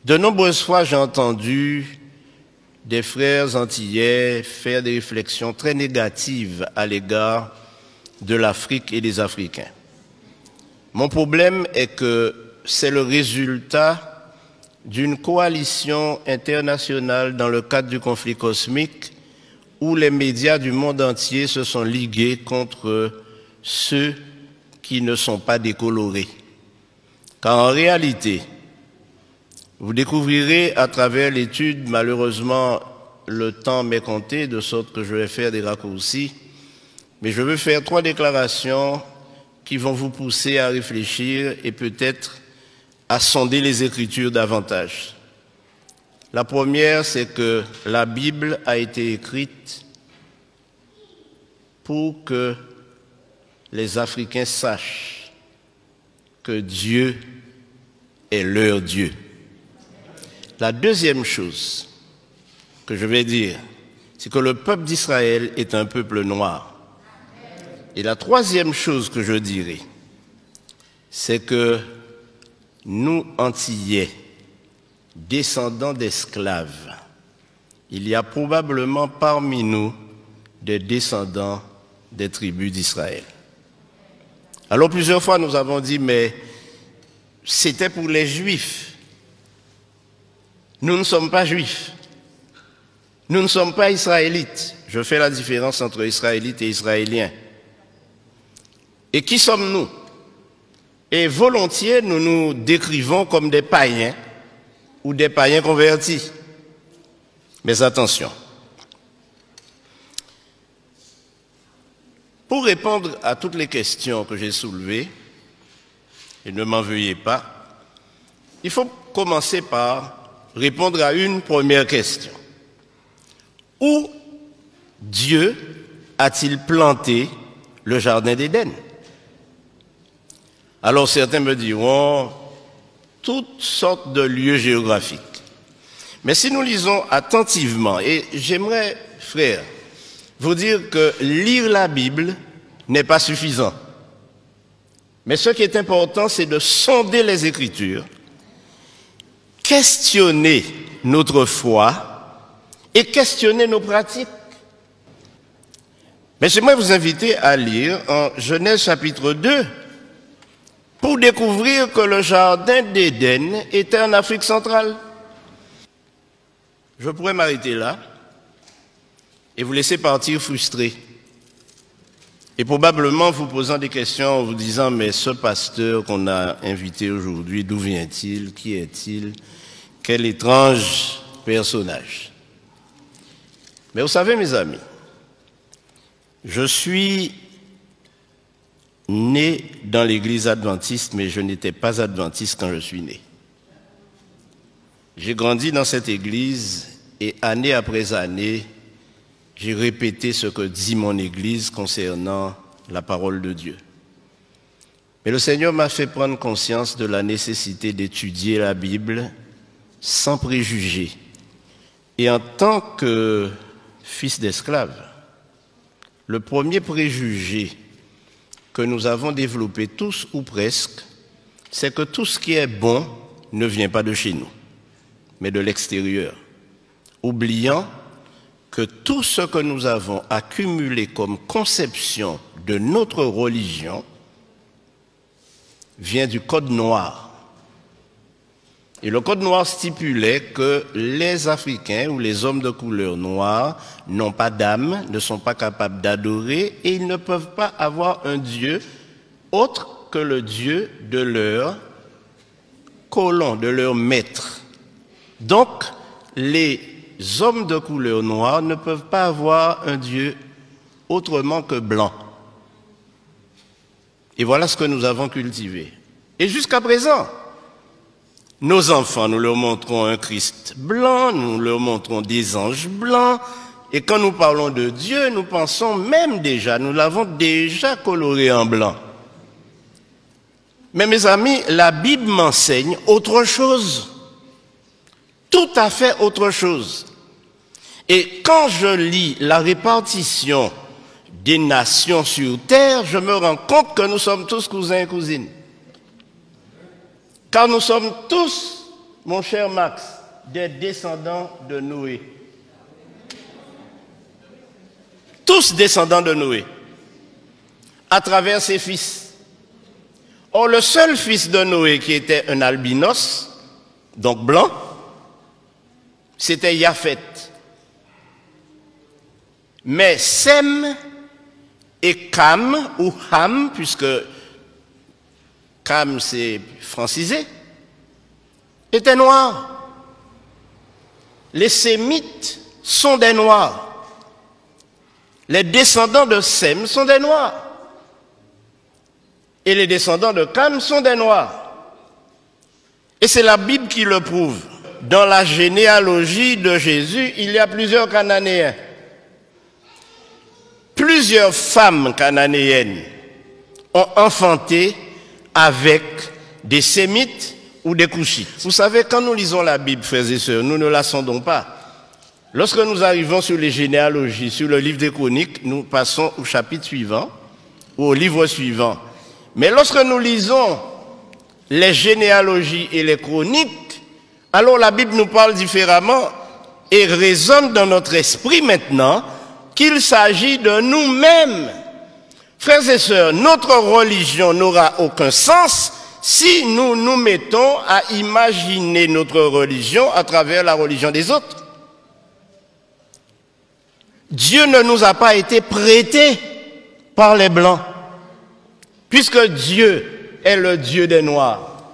De nombreuses fois, j'ai entendu des frères antillais faire des réflexions très négatives à l'égard de l'Afrique et des Africains. Mon problème est que c'est le résultat d'une coalition internationale dans le cadre du conflit cosmique où les médias du monde entier se sont ligués contre ceux qui ne sont pas décolorés. Car en réalité, vous découvrirez à travers l'étude, malheureusement, le temps m'est compté, de sorte que je vais faire des raccourcis, mais je veux faire 3 déclarations qui vont vous pousser à réfléchir et peut-être à sonder les Écritures davantage. La première, c'est que la Bible a été écrite pour que les Africains sachent que Dieu est leur Dieu. La deuxième chose que je vais dire, c'est que le peuple d'Israël est un peuple noir. Et la troisième chose que je dirai, c'est que nous, Antillais, descendants d'esclaves, il y a probablement parmi nous des descendants des tribus d'Israël. Alors plusieurs fois nous avons dit, mais c'était pour les Juifs. Nous ne sommes pas Juifs. Nous ne sommes pas Israélites. Je fais la différence entre Israélites et Israéliens. Et qui sommes-nous? Et volontiers, nous nous décrivons comme des païens ou des païens convertis. Mais attention. Pour répondre à toutes les questions que j'ai soulevées, et ne m'en veuillez pas, il faut commencer par répondre à une première question. Où Dieu a-t-il planté le jardin d'Éden? Alors certains me diront toutes sortes de lieux géographiques. Mais si nous lisons attentivement, et j'aimerais, frères, vous dire que lire la Bible n'est pas suffisant. Mais ce qui est important, c'est de sonder les Écritures, questionner notre foi et questionner nos pratiques. Mais j'aimerais vous inviter à lire en Genèse chapitre 2 pour découvrir que le jardin d'Éden était en Afrique centrale. Je pourrais m'arrêter là et vous laisser partir frustré. Et probablement vous posant des questions en vous disant, mais ce pasteur qu'on a invité aujourd'hui, d'où vient-il? Qui est-il? Quel étrange personnage. Mais vous savez, mes amis, je suis né dans l'église adventiste, mais je n'étais pas adventiste quand je suis né. J'ai grandi dans cette église et année après année, j'ai répété ce que dit mon église concernant la parole de Dieu. Mais le Seigneur m'a fait prendre conscience de la nécessité d'étudier la Bible sans préjugés. Et en tant que fils d'esclave, le premier préjugé que nous avons développé tous ou presque, c'est que tout ce qui est bon ne vient pas de chez nous, mais de l'extérieur, oubliant que tout ce que nous avons accumulé comme conception de notre religion vient du Code noir. Et le Code noir stipulait que les Africains ou les hommes de couleur noire n'ont pas d'âme, ne sont pas capables d'adorer et ils ne peuvent pas avoir un Dieu autre que le Dieu de leur colon, de leur maître. Donc, les hommes de couleur noire ne peuvent pas avoir un Dieu autrement que blanc. Et voilà ce que nous avons cultivé. Et jusqu'à présent, nos enfants, nous leur montrons un Christ blanc, nous leur montrons des anges blancs, et quand nous parlons de Dieu, nous pensons même déjà, nous l'avons déjà coloré en blanc. Mais mes amis, la Bible m'enseigne autre chose. Tout à fait autre chose. Et quand je lis la répartition des nations sur terre, je me rends compte que nous sommes tous cousins et cousines. Car nous sommes tous mon cher Max, des descendants de Noé. Tous descendants de Noé, à travers ses fils. Or, le seul fils de Noé qui était un albinos, donc blanc, c'était Japheth. Mais Sem et Cam, ou Ham, puisque Cam c'est francisé, étaient noirs. Les Sémites sont des noirs. Les descendants de Sem sont des noirs. Et les descendants de Cam sont des noirs. Et c'est la Bible qui le prouve. Dans la généalogie de Jésus, il y a plusieurs Cananéens. Plusieurs femmes cananéennes ont enfanté avec des Sémites ou des Couchites. Vous savez, quand nous lisons la Bible, frères et sœurs, nous ne la sondons pas. Lorsque nous arrivons sur les généalogies, sur le livre des Chroniques, nous passons au chapitre suivant ou au livre suivant. Mais lorsque nous lisons les généalogies et les chroniques, alors la Bible nous parle différemment et résonne dans notre esprit maintenant qu'il s'agit de nous-mêmes. Frères et sœurs, notre religion n'aura aucun sens si nous nous mettons à imaginer notre religion à travers la religion des autres. Dieu ne nous a pas été prêté par les Blancs, puisque Dieu est le Dieu des Noirs.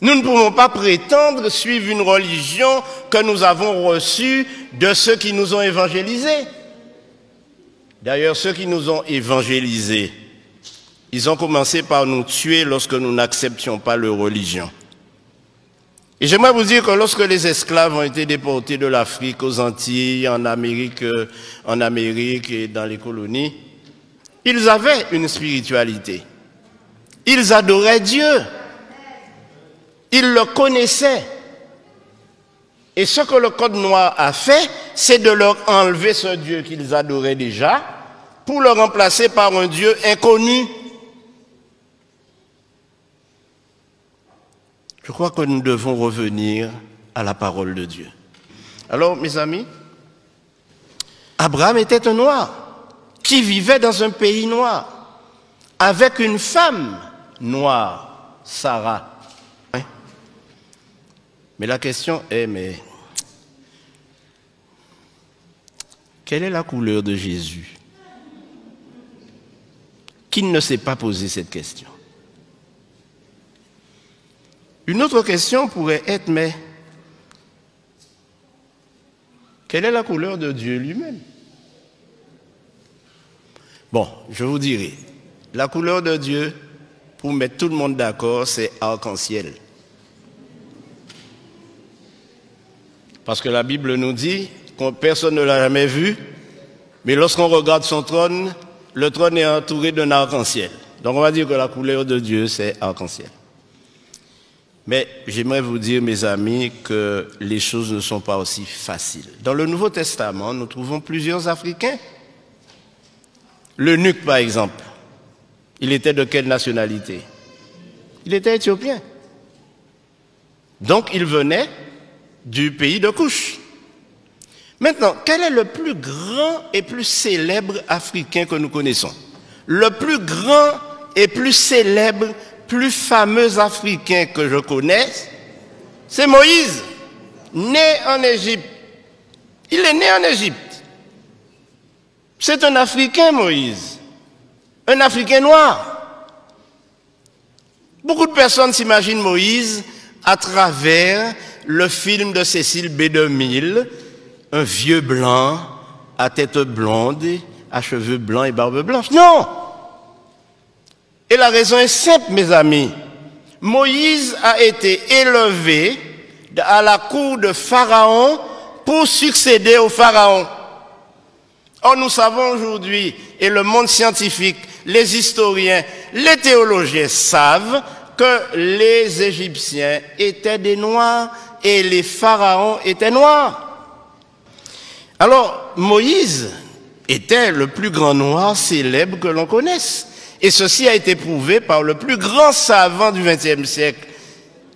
Nous ne pouvons pas prétendre suivre une religion que nous avons reçue de ceux qui nous ont évangélisés. D'ailleurs, ceux qui nous ont évangélisés, ils ont commencé par nous tuer lorsque nous n'acceptions pas leur religion. Et j'aimerais vous dire que lorsque les esclaves ont été déportés de l'Afrique aux Antilles, en Amérique et dans les colonies, ils avaient une spiritualité. Ils adoraient Dieu. Ils le connaissaient. Et ce que le Code noir a fait, c'est de leur enlever ce Dieu qu'ils adoraient déjà pour le remplacer par un Dieu inconnu. Je crois que nous devons revenir à la parole de Dieu. Alors, mes amis, Abraham était un noir qui vivait dans un pays noir avec une femme noire, Sarah. Mais la question est, mais quelle est la couleur de Jésus? Qui ne s'est pas posé cette question? Une autre question pourrait être, mais quelle est la couleur de Dieu lui-même? Bon, je vous dirai, la couleur de Dieu, pour mettre tout le monde d'accord, c'est arc-en-ciel. Parce que la Bible nous dit que personne ne l'a jamais vu, mais lorsqu'on regarde son trône, le trône est entouré d'un arc-en-ciel. Donc on va dire que la couleur de Dieu, c'est arc-en-ciel. Mais j'aimerais vous dire, mes amis, que les choses ne sont pas aussi faciles. Dans le Nouveau Testament, nous trouvons plusieurs Africains. L'eunuque, par exemple, il était de quelle nationalité? Il était éthiopien. Donc il venait du pays de Couche. Maintenant, quel est le plus grand et plus célèbre Africain que nous connaissons? Le plus grand et plus célèbre, plus fameux Africain que je connaisse, c'est Moïse, né en Égypte. Il est né en Égypte. C'est un Africain, Moïse. Un Africain noir. Beaucoup de personnes s'imaginent Moïse à travers le film de Cécile B. DeMille, un vieux blanc à tête blonde, à cheveux blancs et barbe blanche. Non! Et la raison est simple, mes amis. Moïse a été élevé à la cour de Pharaon pour succéder au Pharaon. Or, nous savons aujourd'hui, et le monde scientifique, les historiens, les théologiens savent que les Égyptiens étaient des Noirs et les pharaons étaient noirs. Alors, Moïse était le plus grand noir célèbre que l'on connaisse. Et ceci a été prouvé par le plus grand savant du XXe siècle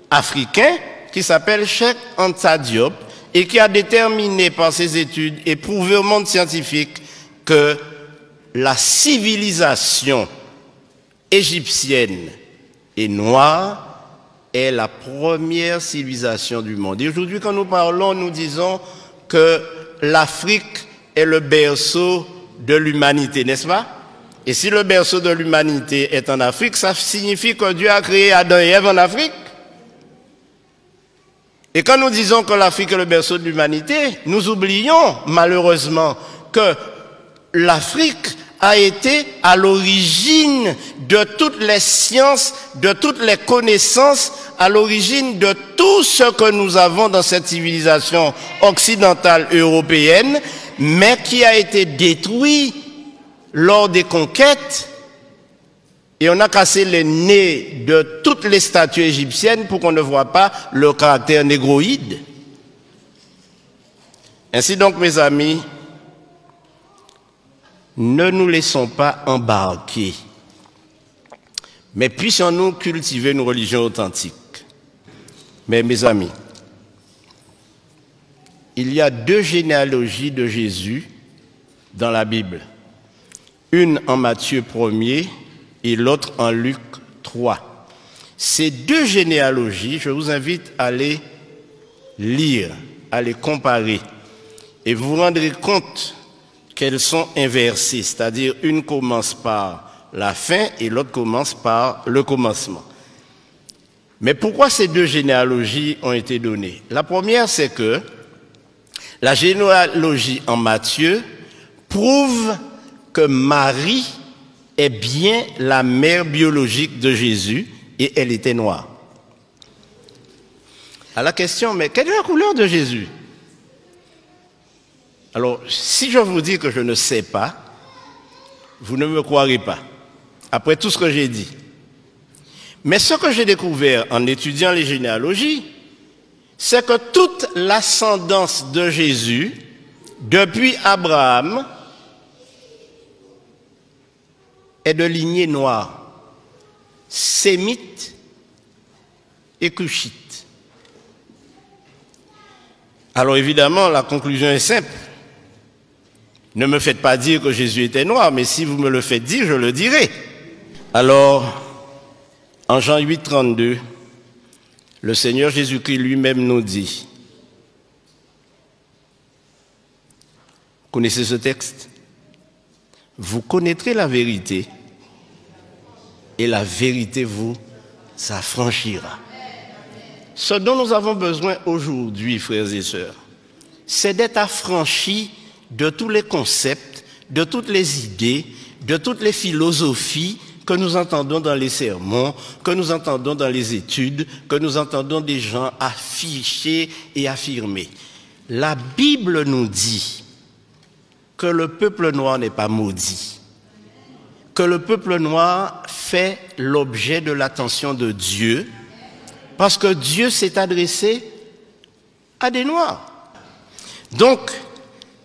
africain, qui s'appelle Cheikh Anta Diop et qui a déterminé par ses études et prouvé au monde scientifique que la civilisation égyptienne et noire est la première civilisation du monde. Et aujourd'hui, quand nous parlons, nous disons que l'Afrique est le berceau de l'humanité, n'est-ce pas? Et si le berceau de l'humanité est en Afrique, ça signifie que Dieu a créé Adam et Ève en Afrique. Et quand nous disons que l'Afrique est le berceau de l'humanité, nous oublions malheureusement que l'Afrique a été à l'origine de toutes les sciences, de toutes les connaissances, à l'origine de tout ce que nous avons dans cette civilisation occidentale européenne, mais qui a été détruit lors des conquêtes, et on a cassé les nez de toutes les statues égyptiennes pour qu'on ne voit pas le caractère négroïde. Ainsi donc, mes amis, ne nous laissons pas embarquer, mais puissions-nous cultiver une religion authentique. Mais mes amis, il y a 2 généalogies de Jésus dans la Bible. Une en Matthieu 1er et l'autre en Luc 3. Ces 2 généalogies, je vous invite à les lire, à les comparer, et vous vous rendrez compte qu'elles sont inversées, c'est-à-dire une commence par la fin et l'autre commence par le commencement. Mais pourquoi ces 2 généalogies ont été données? La première, c'est que la généalogie en Matthieu prouve que Marie est bien la mère biologique de Jésus et elle était noire. À la question, mais quelle est la couleur de Jésus? Alors, si je vous dis que je ne sais pas, vous ne me croirez pas, après tout ce que j'ai dit. Mais ce que j'ai découvert en étudiant les généalogies, c'est que toute l'ascendance de Jésus, depuis Abraham, est de lignée noire, sémite et cushite. Alors évidemment, la conclusion est simple. Ne me faites pas dire que Jésus était noir, mais si vous me le faites dire, je le dirai. Alors, en Jean 8, 32, le Seigneur Jésus-Christ lui-même nous dit, connaissez ce texte? Vous connaîtrez la vérité et la vérité vous affranchira. Ce dont nous avons besoin aujourd'hui, frères et sœurs, c'est d'être affranchis de tous les concepts, de toutes les idées, de toutes les philosophies que nous entendons dans les sermons, que nous entendons dans les études, que nous entendons des gens afficher et affirmer. La Bible nous dit que le peuple noir n'est pas maudit, que le peuple noir fait l'objet de l'attention de Dieu, parce que Dieu s'est adressé à des noirs. Donc,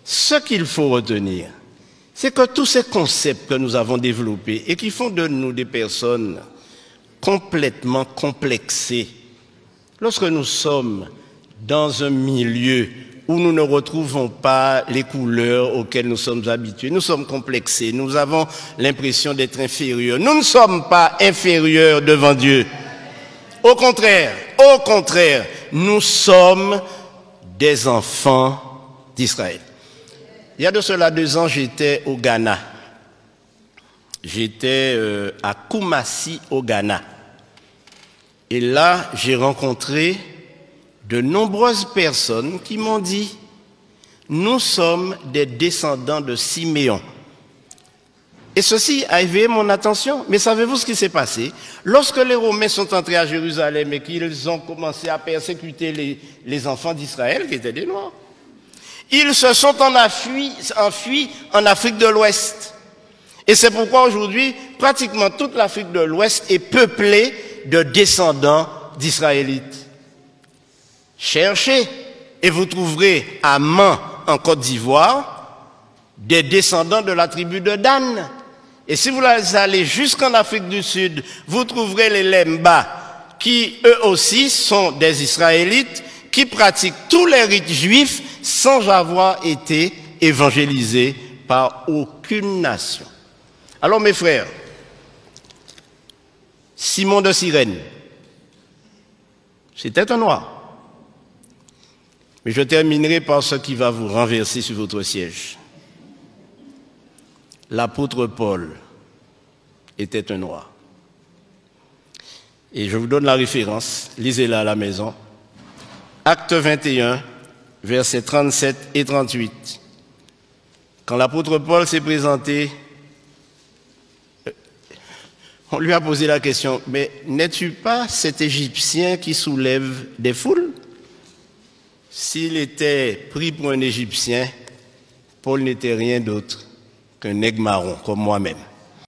ce qu'il faut retenir, c'est que tous ces concepts que nous avons développés et qui font de nous des personnes complètement complexées, lorsque nous sommes dans un milieu où nous ne retrouvons pas les couleurs auxquelles nous sommes habitués, nous sommes complexés, nous avons l'impression d'être inférieurs. Nous ne sommes pas inférieurs devant Dieu. Au contraire, nous sommes des enfants d'Israël. Il y a de cela 2 ans, j'étais au Ghana. J'étais à Kumasi, au Ghana. Et là, j'ai rencontré de nombreuses personnes qui m'ont dit « Nous sommes des descendants de Siméon ». Et ceci a éveillé mon attention. Mais savez-vous ce qui s'est passé? Lorsque les Romains sont entrés à Jérusalem et qu'ils ont commencé à persécuter les enfants d'Israël, qui étaient des Noirs, ils se sont enfuis en Afrique de l'Ouest. Et c'est pourquoi aujourd'hui, pratiquement toute l'Afrique de l'Ouest est peuplée de descendants d'Israélites. Cherchez et vous trouverez à Man, en Côte d'Ivoire, des descendants de la tribu de Dan. Et si vous allez jusqu'en Afrique du Sud, vous trouverez les Lemba, qui eux aussi sont des Israélites, qui pratiquent tous les rites juifs sans avoir été évangélisés par aucune nation. Alors mes frères, Simon de Cyrène, c'était un noir. Mais je terminerai par ce qui va vous renverser sur votre siège. L'apôtre Paul était un noir. Et je vous donne la référence, lisez-la à la maison. Acte 21, versets 37 et 38. Quand l'apôtre Paul s'est présenté, on lui a posé la question, mais n'es-tu pas cet Égyptien qui soulève des foules? S'il était pris pour un Égyptien, Paul n'était rien d'autre qu'un nègre marron, comme moi-même.